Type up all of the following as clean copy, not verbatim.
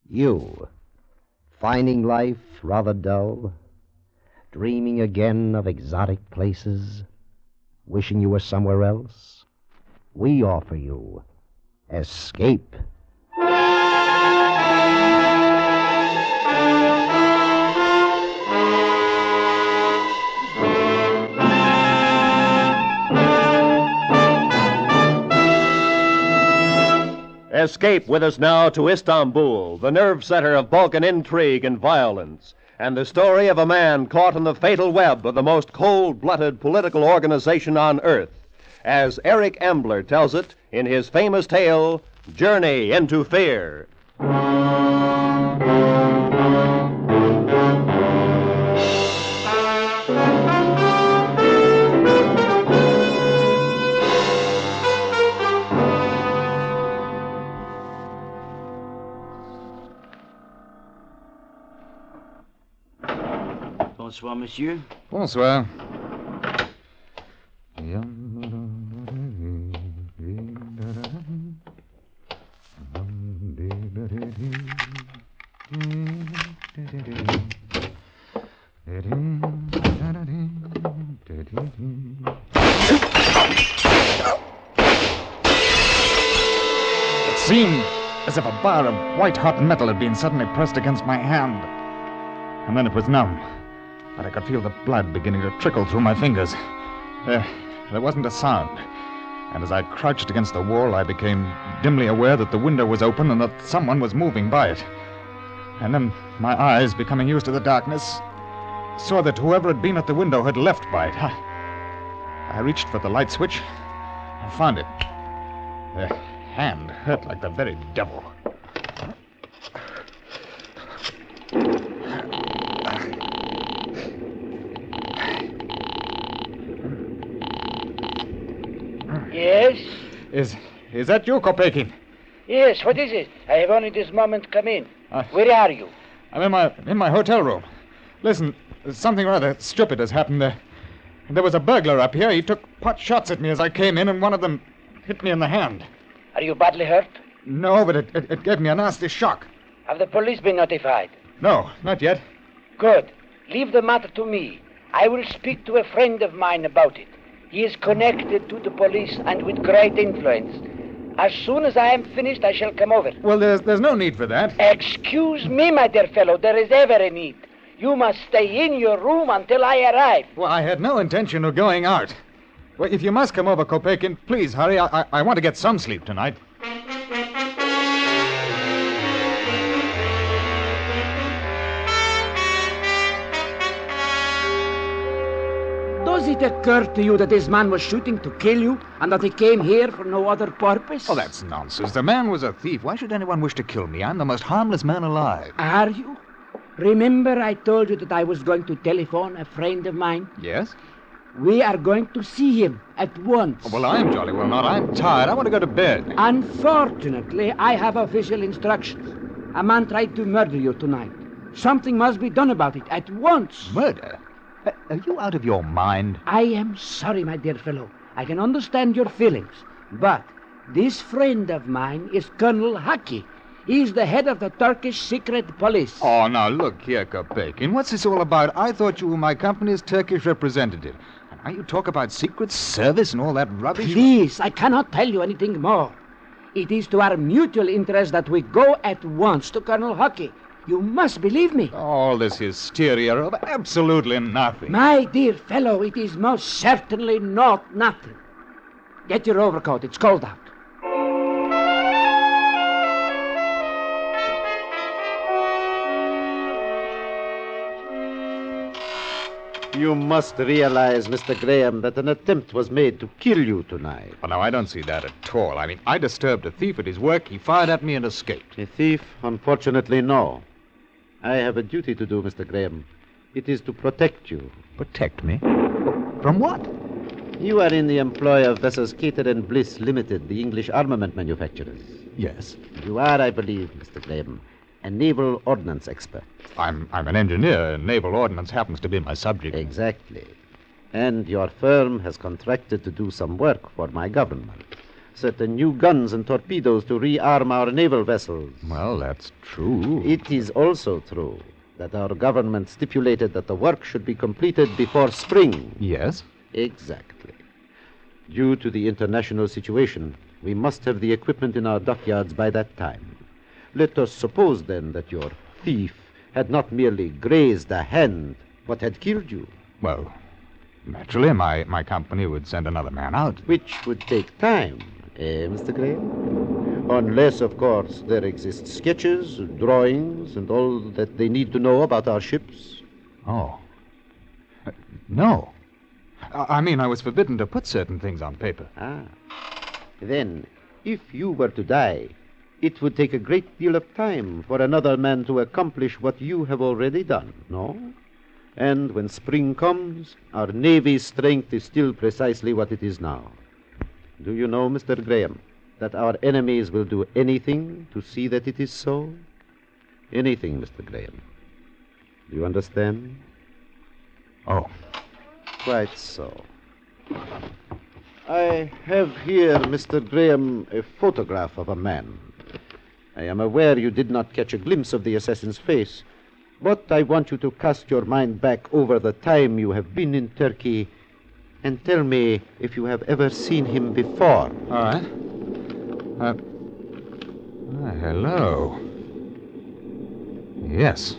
You, finding life rather dull, dreaming again of exotic places, wishing you were somewhere else? We offer you escape. Escape with us now to Istanbul, the nerve center of Balkan intrigue and violence, and the story of a man caught in the fatal web of the most cold-blooded political organization on earth, as Eric Ambler tells it in his famous tale, Journey into Fear. Bonsoir, monsieur. Bonsoir. It seemed as if a bar of white-hot metal had been suddenly pressed against my hand. And then it was numb. But I could feel the blood beginning to trickle through my fingers. There wasn't a sound. And as I crouched against the wall, I became dimly aware that the window was open and that someone was moving by it. And then my eyes, becoming used to the darkness, saw that whoever had been at the window had left by it. I reached for the light switch and found it. The hand hurt like the very devil. Yes? Is that you, Kopekin? Yes, what is it? I have only this moment come in. Where are you? I'm in my hotel room. Listen, something rather stupid has happened there. There was a burglar up here. He took pot shots at me as I came in, and one of them hit me in the hand. Are you badly hurt? No, but it gave me a nasty shock. Have the police been notified? No, not yet. Good. Leave the matter to me. I will speak to a friend of mine about it. He is connected to the police and with great influence. As soon as I am finished, I shall come over. Well, there's no need for that. Excuse me, my dear fellow. There is ever a need. You must stay in your room until I arrive. Well, I had no intention of going out. Well, if you must come over, Kopekin, please hurry. I want to get some sleep tonight. Does it occur to you that this man was shooting to kill you and that he came here for no other purpose? Oh, that's nonsense. The man was a thief. Why should anyone wish to kill me? I'm the most harmless man alive. Are you? Remember I told you that I was going to telephone a friend of mine? Yes? We are going to see him at once. Oh, well, I'm jolly well not. I'm tired. I want to go to bed. Unfortunately, I have official instructions. A man tried to murder you tonight. Something must be done about it at once. Murder? Are you out of your mind? I am sorry, my dear fellow. I can understand your feelings. But this friend of mine is Colonel Haki. He's the head of the Turkish secret police. Oh, now, look here, Kopekin. What's this all about? I thought you were my company's Turkish representative. And now you talk about secret service and all that rubbish? Please, I cannot tell you anything more. It is to our mutual interest that we go at once to Colonel Haki. You must believe me. All this hysteria over absolutely nothing. My dear fellow, it is most certainly not nothing. Get your overcoat. It's cold out. You must realize, Mr. Graham, that an attempt was made to kill you tonight. Well, now, I don't see that at all. I mean, I disturbed a thief at his work. He fired at me and escaped. A thief? Unfortunately, no. I have a duty to do, Mr. Graham. It is to protect you. Protect me? From what? You are in the employ of vessels Cater and Bliss Limited, the English armament manufacturers. Yes. You are, I believe, Mr. Graham, a naval ordnance expert. I'm an engineer. Naval ordnance happens to be my subject. Exactly. And your firm has contracted to do some work for my government. certain new guns and torpedoes to rearm our naval vessels. Well, that's true. It is also true that our government stipulated that the work should be completed before spring. Yes? Exactly. Due to the international situation, we must have the equipment in our dockyards by that time. Let us suppose, then, that your thief had not merely grazed a hand, but had killed you. Well, naturally, my company would send another man out. Which would take time, Mr. Graham? Unless, of course, there exist sketches, drawings, and all that they need to know about our ships. Oh. No. I mean, I was forbidden to put certain things on paper. Then, if you were to die, it would take a great deal of time for another man to accomplish what you have already done, no? And when spring comes, our Navy's strength is still precisely what it is now. Do you know, Mr. Graham, that our enemies will do anything to see that it is so? Anything, Mr. Graham. Do you understand? Oh. Quite so. I have here, Mr. Graham, a photograph of a man. I am aware you did not catch a glimpse of the assassin's face, but I want you to cast your mind back over the time you have been in Turkey and tell me if you have ever seen him before. All right. Hello. Yes.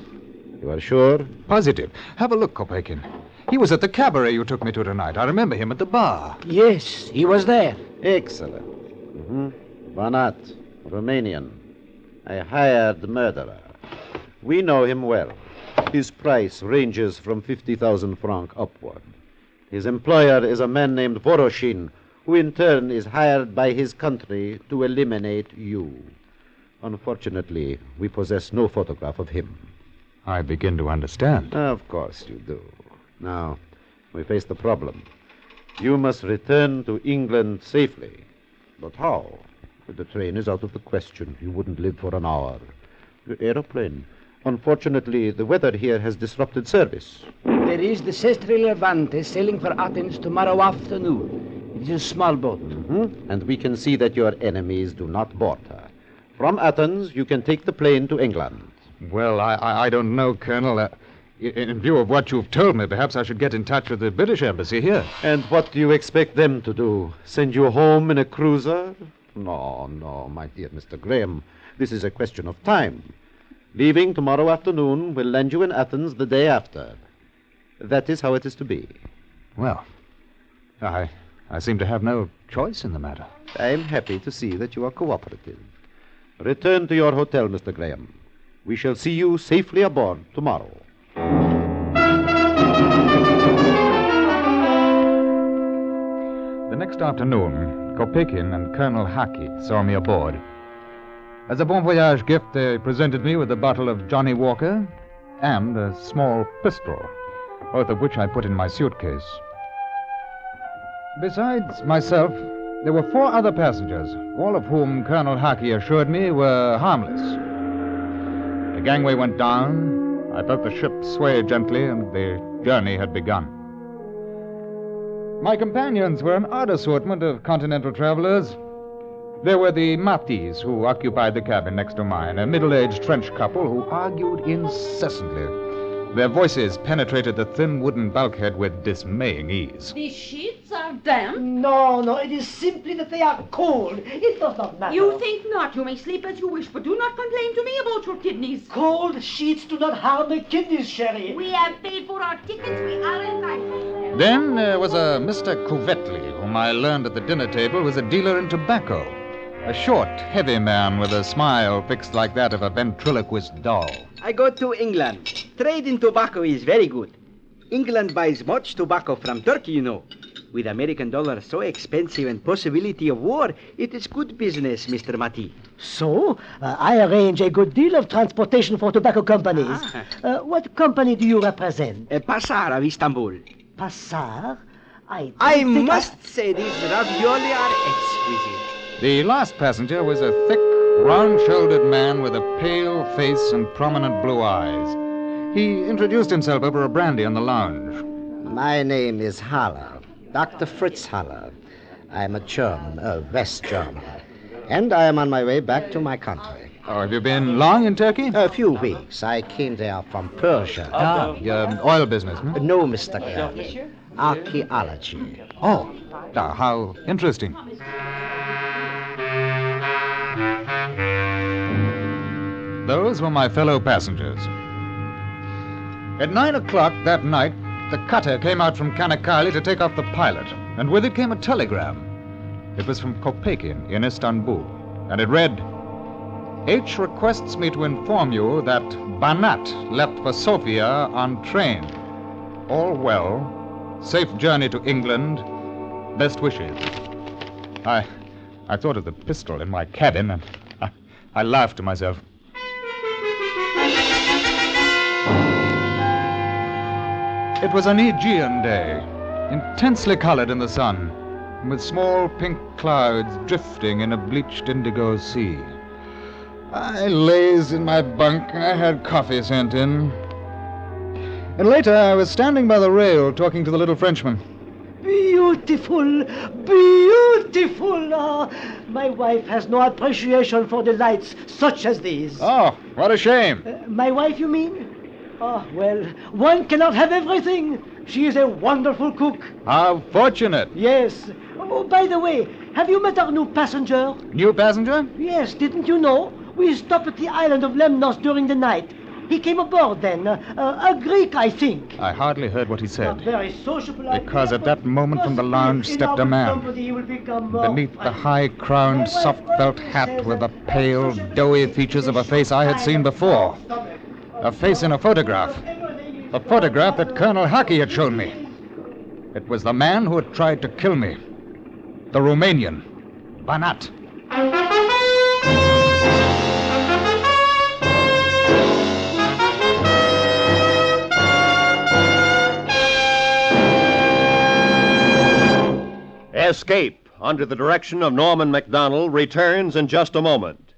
You are sure? Positive. Have a look, Kopekin. He was at the cabaret you took me to tonight. I remember him at the bar. Yes, he was there. Excellent. Banat, Romanian. A hired murderer. We know him well. His price ranges from 50,000 francs upward. His employer is a man named Voroshin, who in turn is hired by his country to eliminate you. Unfortunately, we possess no photograph of him. I begin to understand. Of course you do. Now, we face the problem. You must return to England safely. But how? The train is out of the question. You wouldn't live for an hour. The aeroplane. Unfortunately, the weather here has disrupted service. There is the Sestri Levante sailing for Athens tomorrow afternoon. It is a small boat. And we can see that your enemies do not board her. From Athens, you can take the plane to England. Well, I don't know, Colonel. In view of what you've told me, perhaps I should get in touch with the British embassy here. And what do you expect them to do? Send you home in a cruiser? No, my dear Mr. Graham. This is a question of time. Leaving tomorrow afternoon will land you in Athens the day after. That is how it is to be. Well, I seem to have no choice in the matter. I am happy to see that you are cooperative. Return to your hotel, Mr. Graham. We shall see you safely aboard tomorrow. The next afternoon, Kopekin and Colonel Haki saw me aboard. As a bon voyage gift, they presented me with a bottle of Johnny Walker and a small pistol, both of which I put in my suitcase. Besides myself, there were 4 other passengers, all of whom Colonel Haki assured me were harmless. The gangway went down. I felt the ship sway gently, and the journey had begun. My companions were an odd assortment of continental travelers. There were the Matis, who occupied the cabin next to mine, a middle-aged French couple who argued incessantly. Their voices penetrated the thin wooden bulkhead with dismaying ease. The sheets are damp? No, it is simply that they are cold. It does not matter. You think not. You may sleep as you wish, but do not complain to me about your kidneys. Cold sheets do not harm the kidneys, Sherry. We have paid for our tickets. We are entitled. Then there was a Mr. Couvetli, whom I learned at the dinner table was a dealer in tobacco. A short, heavy man with a smile fixed like that of a ventriloquist doll. I go to England. Trade in tobacco is very good. England buys much tobacco from Turkey, you know. With American dollars so expensive and possibility of war, it is good business, Mr. Mati. So, I arrange a good deal of transportation for tobacco companies. What company do you represent? Passar of Istanbul. Passar? I must say these ravioli are exquisite. The last passenger was a thick, round-shouldered man with a pale face and prominent blue eyes. He introduced himself over a brandy on the lounge. My name is Haller, Dr. Fritz Haller. I'm a German, West German. And I am on my way back to my country. Oh, have you been long in Turkey? A few weeks. I came there from Persia. Your oil business, hmm? No, Mr. Kelly. Archaeology. Oh, how interesting. Those were my fellow passengers. At 9 o'clock that night, the cutter came out from Kanakkale to take off the pilot, and with it came a telegram. It was from Kopakin in Istanbul, and it read, H requests me to inform you that Banat left for Sofia on train. All well. Safe journey to England. Best wishes. I thought of the pistol in my cabin, and I laughed to myself. It was an Aegean day, intensely colored in the sun, with small pink clouds drifting in a bleached indigo sea. I lazed in my bunk. I had coffee sent in. And later, I was standing by the rail talking to the little Frenchman. Beautiful, beautiful. Oh, my wife has no appreciation for delights such as these. Oh, what a shame. My wife, you mean? Oh, well, one cannot have everything. She is a wonderful cook. How fortunate. Yes. Oh, by the way, have you met our new passenger? New passenger? Yes, didn't you know? We stopped at the island of Lemnos during the night. He came aboard then. A Greek, I think. I hardly heard what he said. Very sociable. Because at that moment from the lounge stepped a man. Beneath the high-crowned, soft felt hat were the pale, doughy features of a face I had seen before. A face in a photograph. A photograph that Colonel Haki had shown me. It was the man who had tried to kill me. The Romanian. Banat. Escape, under the direction of Norman MacDonald, returns in just a moment.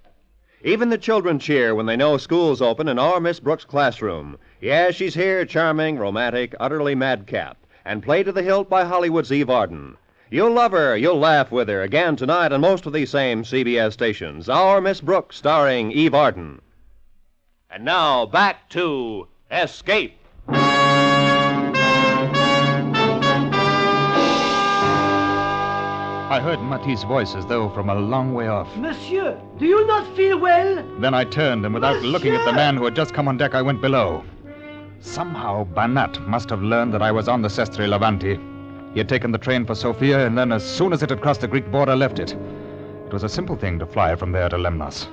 Even the children cheer when they know school's open in our Miss Brooks' classroom. Yes, she's here, charming, romantic, utterly madcap, and played to the hilt by Hollywood's Eve Arden. You'll love her, you'll laugh with her again tonight on most of these same CBS stations. Our Miss Brooks, starring Eve Arden. And now, back to Escape. I heard Matisse' voice as though from a long way off. Monsieur, do you not feel well? Then I turned, and without looking at the man who had just come on deck, I went below. Somehow, Banat must have learned that I was on the Sestre Levanti. He had taken the train for Sofia, and then as soon as it had crossed the Greek border, left it. It was a simple thing to fly from there to Lemnos.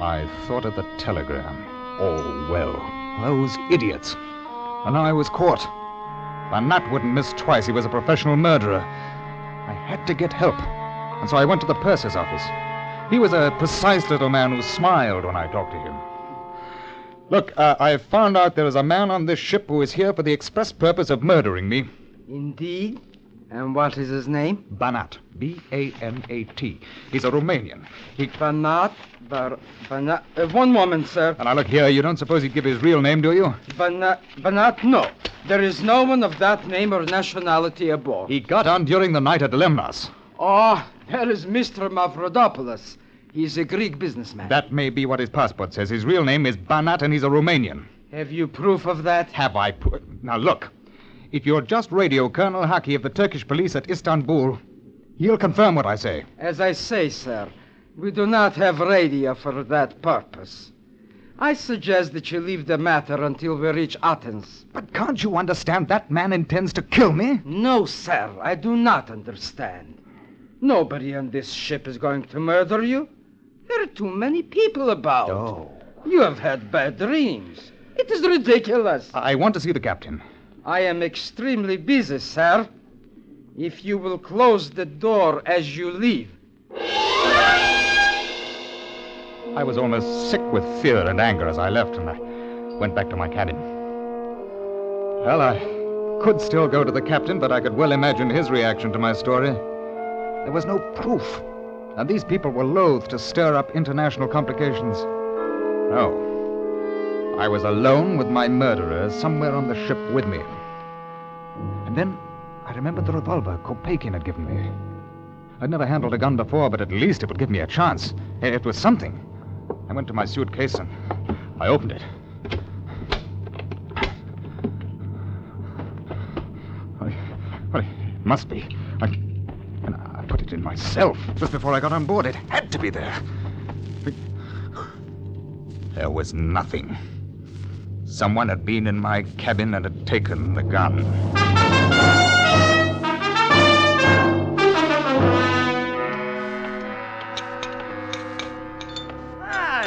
I thought of the telegram. Oh, well, those idiots. And I was caught. Banat wouldn't miss twice. He was a professional murderer. I had to get help, and so I went to the purser's office. He was a precise little man who smiled when I talked to him. Look, I found out there is a man on this ship who is here for the express purpose of murdering me. Indeed? And what is his name? Banat. B-A-N-A-T. He's a Romanian. Banat. One moment, sir. And now look here, you don't suppose he'd give his real name, do you? Banat, no. There is no one of that name or nationality aboard. He got on during the night at Lemnos. Oh, there is Mr. Mavrodopoulos. He's a Greek businessman. That may be what his passport says. His real name is Banat, and he's a Romanian. Have you proof of that? Have I? Now, look. If you'll just radio Colonel Haki of the Turkish police at Istanbul, he'll confirm what I say. As I say, sir, we do not have radio for that purpose. I suggest that you leave the matter until we reach Athens. But can't you understand that man intends to kill me? No, sir, I do not understand. Nobody on this ship is going to murder you. There are too many people about. Oh. You have had bad dreams. It is ridiculous. I want to see the captain. I am extremely busy, sir. If you will close the door as you leave. I was almost sick with fear and anger as I left, and I went back to my cabin. Well, I could still go to the captain, but I could well imagine his reaction to my story. There was no proof, and these people were loath to stir up international complications. No. I was alone with my murderer somewhere on the ship with me. And then I remembered the revolver Kopakin had given me. I'd never handled a gun before, but at least it would give me a chance. It was something. I went to my suitcase and I opened it. Well, it must be. I put it in myself just before I got on board. It had to be there. There was nothing. Someone had been in my cabin and had taken the gun.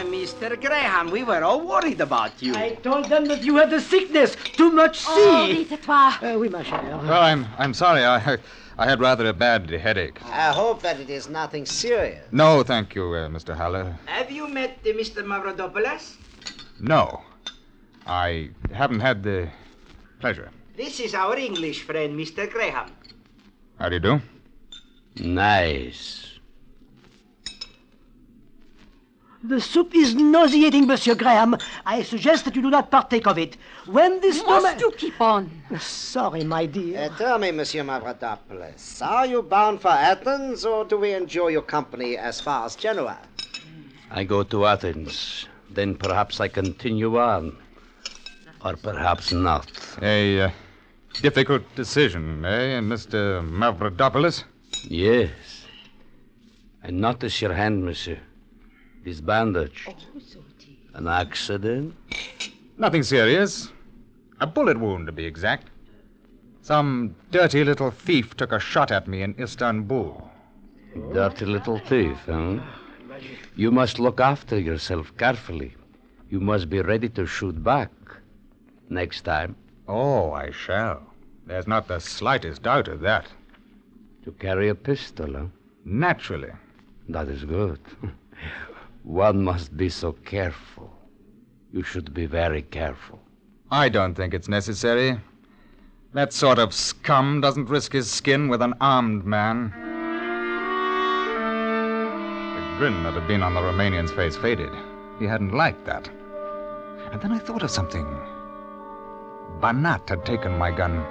Mr. Graham, we were all worried about you. I told them that you had the sickness. Too much sea. Oh, dites-toi. Oui, ma chère. Well, I'm sorry. I had rather a bad headache. I hope that it is nothing serious. No, thank you, Mr. Haller. Have you met Mr. Mavrodopoulos? No. I haven't had the pleasure. This is our English friend, Mr. Graham. How do you do? Nice. The soup is nauseating, Monsieur Graham. I suggest that you do not partake of it. When this Must you keep on? Sorry, my dear. Tell me, Monsieur Mavrodopoulos, are you bound for Athens, or do we enjoy your company as far as Genoa? I go to Athens. Then perhaps I continue on. Or perhaps not. A difficult decision, eh, Mr. Mavrodopoulos? Yes. And notice your hand, monsieur. This bandage. An accident? Nothing serious. A bullet wound, to be exact. Some dirty little thief took a shot at me in Istanbul. Dirty little thief, huh? You must look after yourself carefully. You must be ready to shoot back next time. Oh, I shall. There's not the slightest doubt of that. To carry a pistol, huh? Naturally. That is good. One must be so careful. You should be very careful. I don't think it's necessary. That sort of scum doesn't risk his skin with an armed man. The grin that had been on the Romanian's face faded. He hadn't liked that. And then I thought of something. Banat had taken my gun.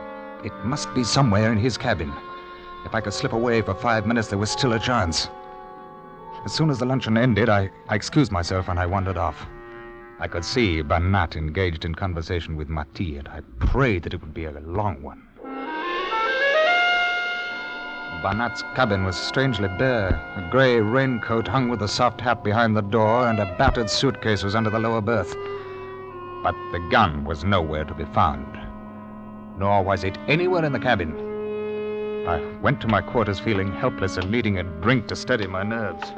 It must be somewhere in his cabin. If I could slip away for 5 minutes, there was still a chance. As soon as the luncheon ended, I excused myself and I wandered off. I could see Banat engaged in conversation with Mati, and I prayed that it would be a long one. Banat's cabin was strangely bare. A gray raincoat hung with a soft hat behind the door, and a battered suitcase was under the lower berth. But the gun was nowhere to be found. Nor was it anywhere in the cabin. I went to my quarters feeling helpless and needing a drink to steady my nerves.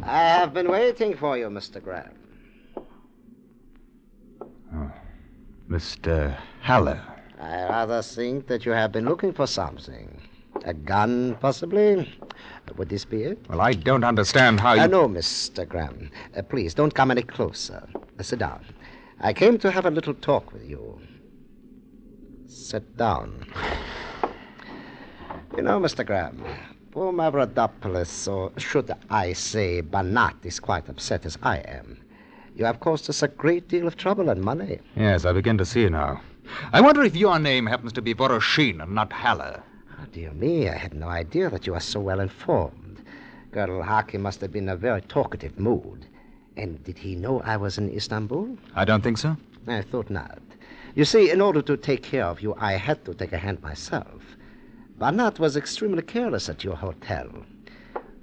I have been waiting for you, Mr. Graham. Oh, Mr. Haller. I rather think that you have been looking for something. A gun, possibly? Would this be it? Well, I don't understand how you... No, Mr. Graham. Please, don't come any closer. Sit down. I came to have a little talk with you. Sit down. You know, Mr. Graham, poor Mavrodopoulos, or should I say Banat, is quite upset as I am. You have caused us a great deal of trouble and money. Yes, I begin to see now. I wonder if your name happens to be Voroshin and not Haller. Oh, dear me, I had no idea that you are so well informed. Colonel Haki must have been in a very talkative mood. And did he know I was in Istanbul? I don't think so. I thought not. You see, in order to take care of you, I had to take a hand myself. Banat was extremely careless at your hotel.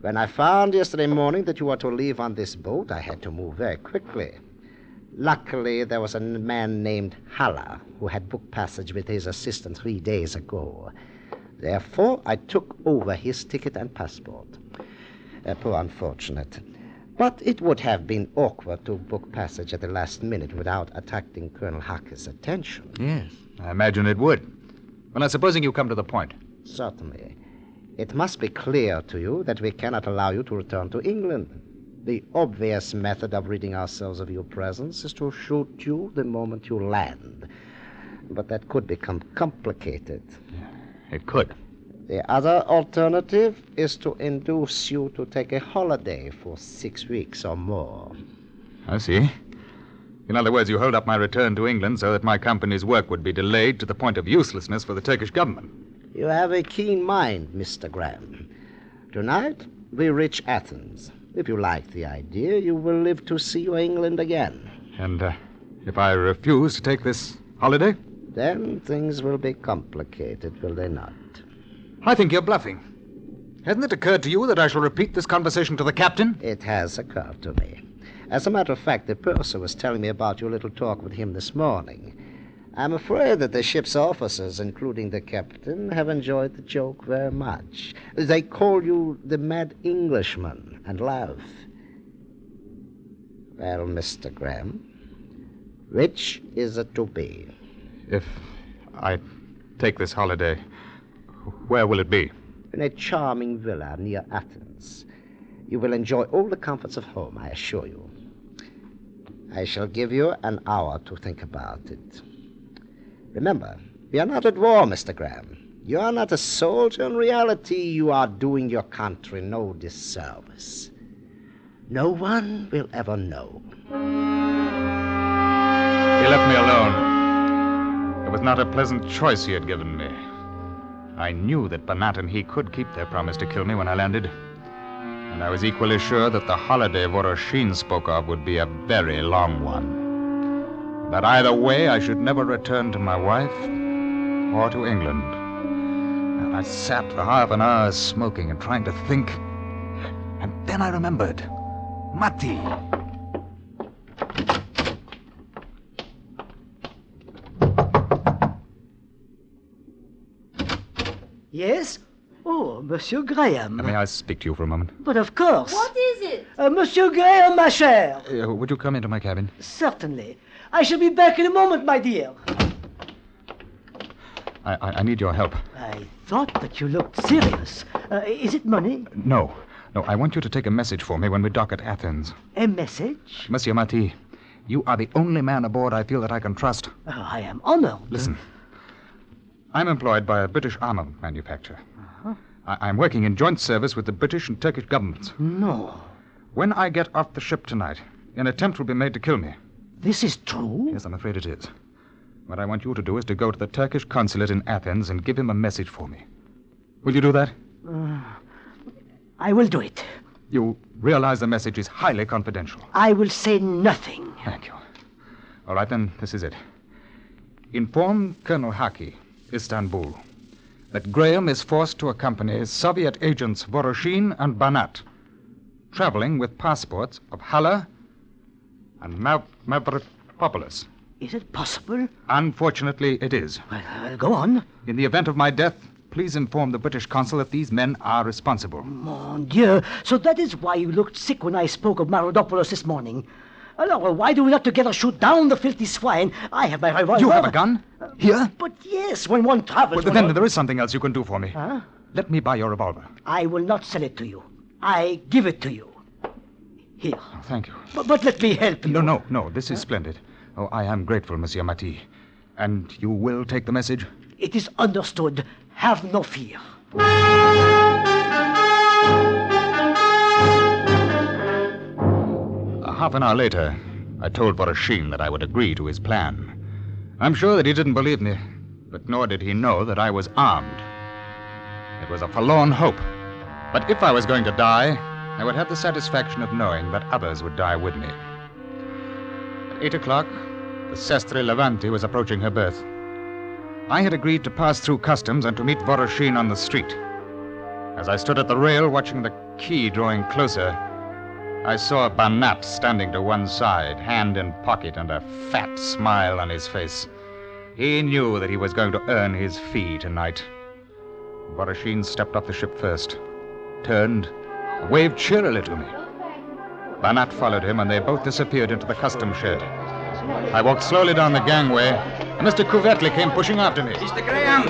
When I found yesterday morning that you were to leave on this boat, I had to move very quickly. Luckily, there was a man named Haller who had booked passage with his assistant 3 days ago. Therefore, I took over his ticket and passport. Poor unfortunate. But it would have been awkward to book passage at the last minute without attracting Colonel Haki's attention. Yes, I imagine it would. Well, now, supposing you come to the point. Certainly. It must be clear to you that we cannot allow you to return to England. The obvious method of ridding ourselves of your presence is to shoot you the moment you land. But that could become complicated. It could. The other alternative is to induce you to take a holiday for 6 weeks or more. I see. In other words, you hold up my return to England so that my company's work would be delayed to the point of uselessness for the Turkish government. You have a keen mind, Mr. Graham. Tonight, we reach Athens. If you like the idea, you will live to see your England again. And if I refuse to take this holiday? Then things will be complicated, will they not? I think you're bluffing. Hasn't it occurred to you that I shall repeat this conversation to the captain? It has occurred to me. As a matter of fact, the purser was telling me about your little talk with him this morning. I'm afraid that the ship's officers, including the captain, have enjoyed the joke very much. They call you the mad Englishman and laugh. Well, Mr. Graham, which is it to be? If I take this holiday, where will it be? In a charming villa near Athens. You will enjoy all the comforts of home, I assure you. I shall give you an hour to think about it. Remember, we are not at war, Mr. Graham. You are not a soldier. In reality, you are doing your country no disservice. No one will ever know. He left me alone. It was not a pleasant choice he had given me. I knew that Banat and he could keep their promise to kill me when I landed. And I was equally sure that the holiday Voroshin spoke of would be a very long one. That either way, I should never return to my wife or to England. And I sat for half an hour smoking and trying to think. And then I remembered. Matti. Yes? Oh, Monsieur Graham. May I speak to you for a moment? But of course. What is it? Monsieur Graham, ma chère. Would you come into my cabin? Certainly. I shall be back in a moment, my dear. I need your help. I thought that you looked serious. Is it money? No, I want you to take a message for me when we dock at Athens. A message? Monsieur Matti, you are the only man aboard I feel that I can trust. I am honored. Listen. I'm employed by a British armament manufacturer. I'm working in joint service with the British and Turkish governments. No. When I get off the ship tonight, an attempt will be made to kill me. This is true? Yes, I'm afraid it is. What I want you to do is to go to the Turkish consulate in Athens and give him a message for me. Will you do that? I will do it. You realize the message is highly confidential. I will say nothing. Thank you. All right, then, this is it. Inform Colonel Haki, Istanbul, that Graham is forced to accompany Soviet agents Voroshin and Banat, traveling with passports of Hala and Mavropolis. Is it possible? Unfortunately, it is. Well, go on. In the event of my death, please inform the British consul that these men are responsible. Mon Dieu. So that is why you looked sick when I spoke of Mavropolis this morning. Alors, why do we not together shoot down the filthy swine? I have my revolver. You have a gun? Here? But yes, when one travels... Well, then there is something else you can do for me. Huh? Let me buy your revolver. I will not sell it to you. I give it to you. Here. Oh, thank you. But let me help you. No. This is splendid. Oh, I am grateful, Monsieur Matti. And you will take the message? It is understood. Have no fear. Half an hour later, I told Voroshin that I would agree to his plan. I'm sure that he didn't believe me, but nor did he know that I was armed. It was a forlorn hope. But if I was going to die, I would have the satisfaction of knowing that others would die with me. At 8 o'clock, the Sestre Levanti was approaching her berth. I had agreed to pass through customs and to meet Voroshin on the street. As I stood at the rail watching the quay drawing closer, I saw Banat standing to one side, hand in pocket and a fat smile on his face. He knew that he was going to earn his fee tonight. Voroshin stepped off the ship first, turned, waved cheerily to me. Banat followed him, and they both disappeared into the customs shed. I walked slowly down the gangway, and Mr. Kuvetli came pushing after me. Mr. Graham,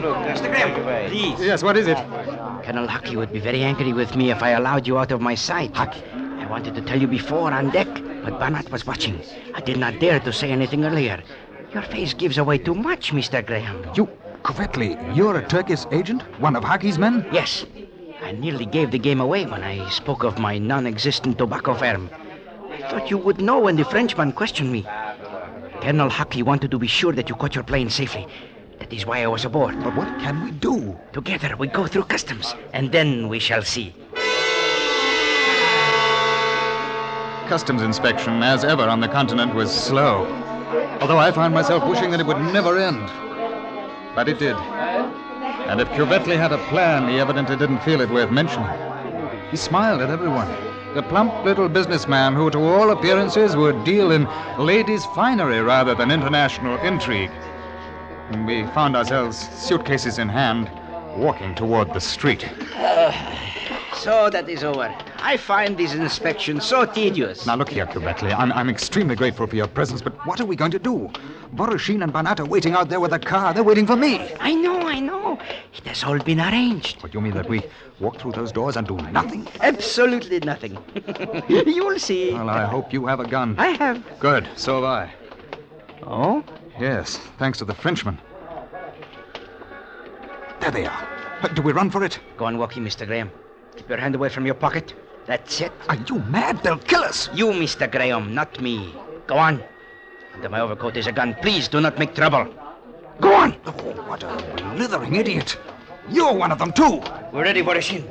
please. Yes, what is it? Colonel Haki would be very angry with me if I allowed you out of my sight. Haki, I wanted to tell you before on deck, but Banat was watching. I did not dare to say anything earlier. Your face gives away too much, Mr. Graham. You, Kuvetli, you're a Turkish agent? One of Haki's men? Yes. I nearly gave the game away when I spoke of my non-existent tobacco firm. I thought you would know when the Frenchman questioned me. Colonel Haki wanted to be sure that you caught your plane safely. That is why I was aboard. But what can we do? Together we go through customs, and then we shall see. Customs inspection, as ever on the continent, was slow. Although I found myself wishing that it would never end. But it did. And if Cuvetli had a plan, he evidently didn't feel it worth mentioning. He smiled at everyone. The plump little businessman who, to all appearances, would deal in ladies' finery rather than international intrigue. And we found ourselves, suitcases in hand, walking toward the street. So that is over. I find this inspection so tedious. Now, look here, Cuvetli. I'm extremely grateful for your presence, but what are we going to do? Boroshin and Banat are waiting out there with a car. They're waiting for me. I know. It has all been arranged. What, you mean that we walk through those doors and do nothing? Absolutely nothing. You'll see. Well, I hope you have a gun. I have. Good. So have I. Oh? Yes, thanks to the Frenchman. There they are. Do we run for it? Go on walking, Mr. Graham. Keep your hand away from your pocket. That's it. Are you mad? They'll kill us. You, Mr. Graham, not me. Go on. Under my overcoat is a gun. Please do not make trouble. Go on. Oh, what a blithering idiot. You're one of them, too. We're ready, Borishin.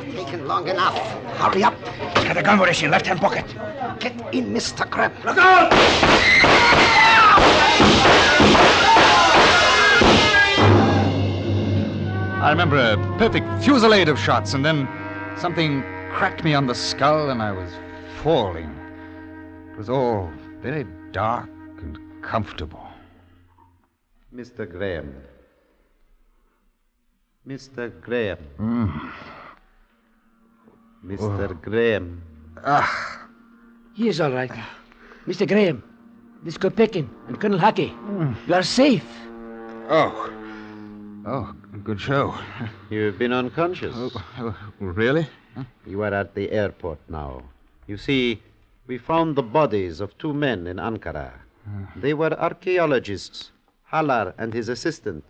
You've taken long enough. Hurry up. He's got a gun, Borishin. Left-hand pocket. Get in, Mr. Graham. Look out! I remember a perfect fusillade of shots, and then something cracked me on the skull, and I was falling. It was all very dark and comfortable. Mr. Graham. Mr. Graham. Mr. Graham. He is all right. Mr. Graham, this Kopekin and Colonel Hackey. You are safe. Oh, good show. You've been unconscious. Really? Huh? You are at the airport now. You see, we found the bodies of 2 men in Ankara. They were archaeologists, Halar and his assistant.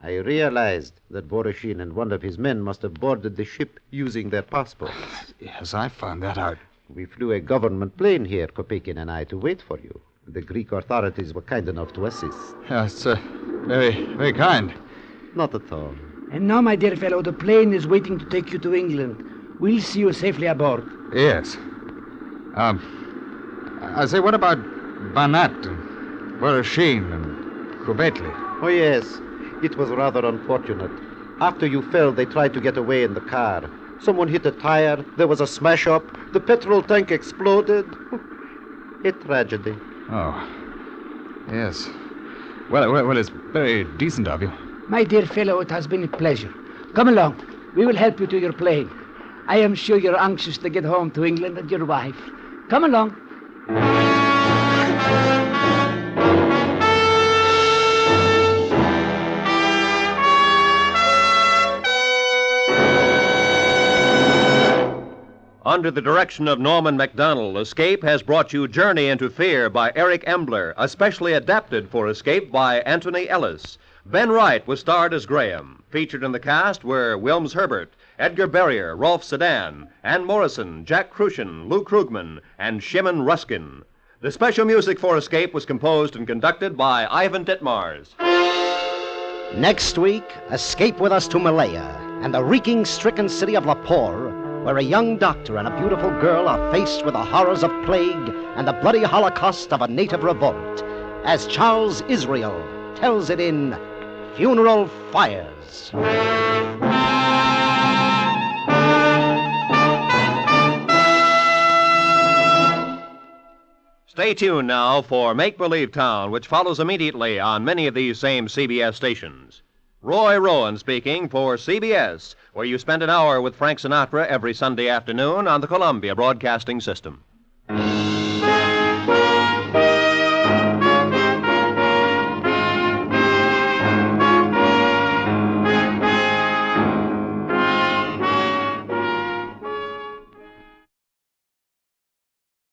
I realized that Boroshin and one of his men must have boarded the ship using their passports. Yes, I found that out. We flew a government plane here, Kopekin and I, to wait for you. The Greek authorities were kind enough to assist. Yes, very, very kind. Not at all. And now, my dear fellow, the plane is waiting to take you to England. We'll see you safely aboard. Yes. I say, what about Banat and Boroshin and Kuvetli? Oh, yes. It was rather unfortunate. After you fell, they tried to get away in the car. Someone hit a tire. There was a smash-up. The petrol tank exploded. A tragedy. Oh. Yes. Well, it's very decent of you. My dear fellow, it has been a pleasure. Come along. We will help you to your plane. I am sure you're anxious to get home to England and your wife. Come along. Under the direction of Norman MacDonald, Escape has brought you Journey into Fear by Eric Embler, especially adapted for Escape by Anthony Ellis. Ben Wright was starred as Graham. Featured in the cast were Wilms Herbert, Edgar Barrier, Rolf Sedan, Ann Morrison, Jack Crucian, Lou Krugman, and Shimon Ruskin. The special music for Escape was composed and conducted by Ivan Ditmars. Next week, escape with us to Malaya and the reeking-stricken city of Lahore, where a young doctor and a beautiful girl are faced with the horrors of plague and the bloody holocaust of a native revolt, as Charles Israel tells it in Funeral Fires. Stay tuned now for Make Believe Town, which follows immediately on many of these same CBS stations. Roy Rowan speaking for CBS, where you spend an hour with Frank Sinatra every Sunday afternoon on the Columbia Broadcasting System.